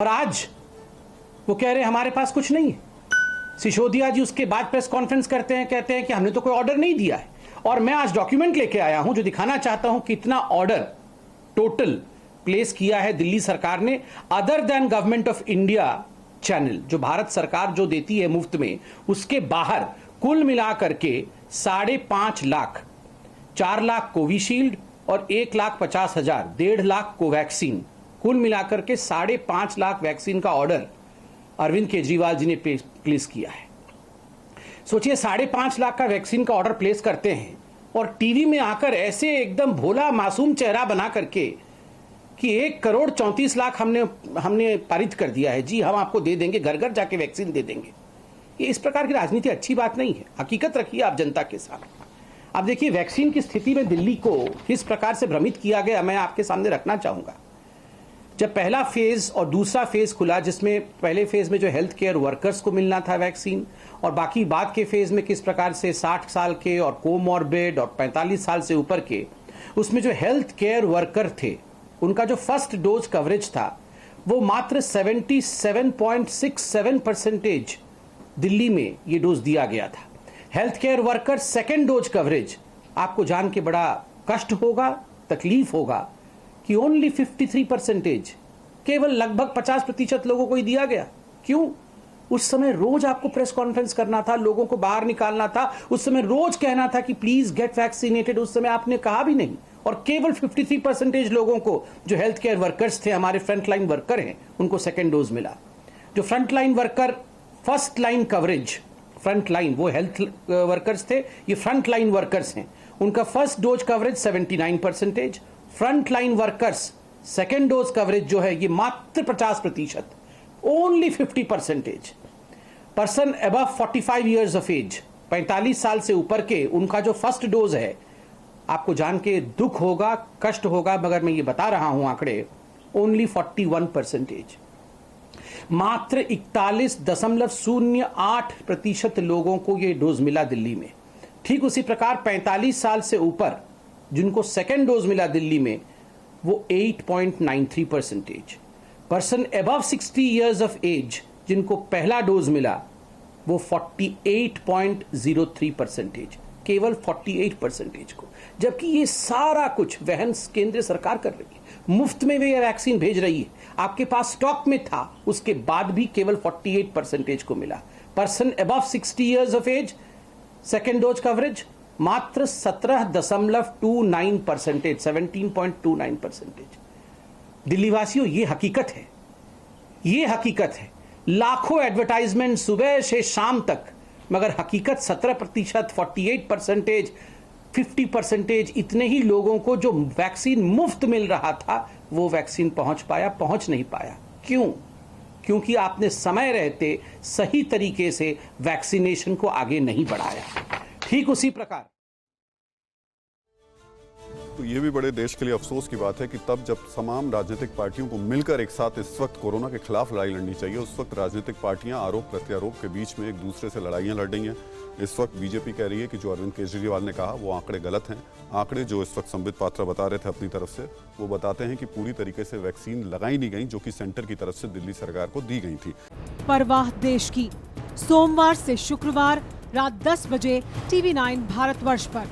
और आज वो कह रहे हैं हमारे पास कुछ नहीं है। सिसोदिया जी उसके बाद प्रेस कॉन्फ्रेंस करते हैं, कहते हैं कि हमने तो कोई ऑर्डर नहीं दिया है। और मैं आज डॉक्यूमेंट लेके आया हूं जो दिखाना चाहता हूं कितना ऑर्डर टोटल प्लेस किया है दिल्ली सरकार ने, other than government of India channel जो भारत सरकार जो देती है मुफ्त में, उसके बाहर कुल मिलाकर के 5.5 लाख, 4 लाख कोविशील्ड और 1,50,000, 1.5 लाख कोवैक्सीन, कुल मिलाकर के 5.5 लाख वैक्सीन का ऑर्डर अरविंद केजरीवाल जी ने प्लेस किया है। सोचिए 5.5 लाख का वैक्सीन का ऑर्डर प्लेस करते हैं और टीवी में आकर ऐसे एकदम भोला मासूम चेहरा बना करके कि 1,34,00,000 हमने पारित कर दिया है, जी हम आपको दे देंगे, घर घर जाके वैक्सीन दे देंगे। ये इस प्रकार की राजनीति अच्छी बात नहीं है। हकीकत रखिए आप जनता के साथ। अब देखिए वैक्सीन की स्थिति में दिल्ली को किस प्रकार से भ्रमित किया गया, मैं आपके सामने रखना चाहूंगा। जब पहला फेज और दूसरा फेज खुला, जिसमें पहले फेज में जो हेल्थ केयर वर्कर्स को मिलना था वैक्सीन, और बाकी बाद के फेज में किस प्रकार से 60 साल के और कोमॉर्बिड और 45 साल से ऊपर के, उसमें जो हेल्थ केयर वर्कर थे उनका जो फर्स्ट डोज कवरेज था वो मात्र 77.67% दिल्ली में ये डोज दिया गया था। Health care worker second dose coverage, आपको जान के बड़ा कष्ट होगा, तकलीफ होगा कि ओनली 53%, केवल लगभग 50% लोगों को ही दिया गया। क्यों? उस समय रोज आपको प्रेस कॉन्फ्रेंस करना था, लोगों को बाहर निकालना था, उस समय रोज कहना था कि प्लीज गेट वैक्सीनेटेड। उस समय आपने कहा भी नहीं, और केवल 53% लोगों को, जो हेल्थ केयर वर्कर्स थे, हमारे फ्रंटलाइन वर्कर हैं, उनको सेकेंड डोज मिला। जो frontline worker first line coverage, front line वो हेल्थ वर्कर्स थे, ये फ्रंट लाइन वर्कर्स हैं, उनका first dose coverage 79%, front line workers second dose coverage जो है ये मात्र 50%, only 50%। Person above 45 years of age, 45 साल से ऊपर के, उनका जो फर्स्ट डोज है, आपको जान के दुख होगा, कष्ट होगा, मगर मैं ये बता रहा हूं आंकड़े, ओनली 41%। मात्र 41.08% लोगों को ये डोज मिला दिल्ली में। ठीक उसी प्रकार 45 साल से ऊपर जिनको सेकेंड डोज मिला दिल्ली में, वो 8.93%। Person above 60 years of age जिनको पहला डोज मिला, वो 48.03%, केवल 48% को। जबकि ये सारा कुछ वहन केंद्र सरकार कर रही है, मुफ्त में भी ये वैक्सीन भेज रही है, आपके पास स्टॉक में था, उसके बाद भी केवल 48% को मिला। Person above 60 years of age second dose coverage मात्र 17.29%, 17.29%। दिल्ली वासियों, ये हकीकत है, ये हकीकत है। लाखों एडवर्टाइजमेंट सुबह से शाम तक, मगर हकीकत 17%, 48%, 50%, इतने ही लोगों को जो वैक्सीन मुफ्त मिल रहा था वो वैक्सीन पहुंच नहीं पाया। क्यों? क्योंकि आपने समय रहते सही तरीके से वैक्सीनेशन को आगे नहीं बढ़ाया। ठीक उसी प्रकार तो ये भी बड़े देश के लिए अफसोस की बात है कि तब जब तमाम राजनीतिक पार्टियों को मिलकर एक साथ इस वक्त कोरोना के खिलाफ लड़ाई लड़नी चाहिए, उस वक्त राजनीतिक पार्टियां आरोप प्रत्यारोप के बीच में एक दूसरे से लड़ाइयां लड़ रही हैं। इस वक्त बीजेपी कह रही है कि जो अरविंद केजरीवाल ने कहा वो आंकड़े गलत हैं। आंकड़े जो इस वक्त संबित पात्रा बता रहे थे अपनी तरफ से, वो बताते हैं कि पूरी तरीके से वैक्सीन लगाई नहीं गई जो कि सेंटर की तरफ से दिल्ली सरकार को दी गई थी। परवाह देश की, सोमवार से शुक्रवार रात 10 बजे TV9 भारतवर्ष पर।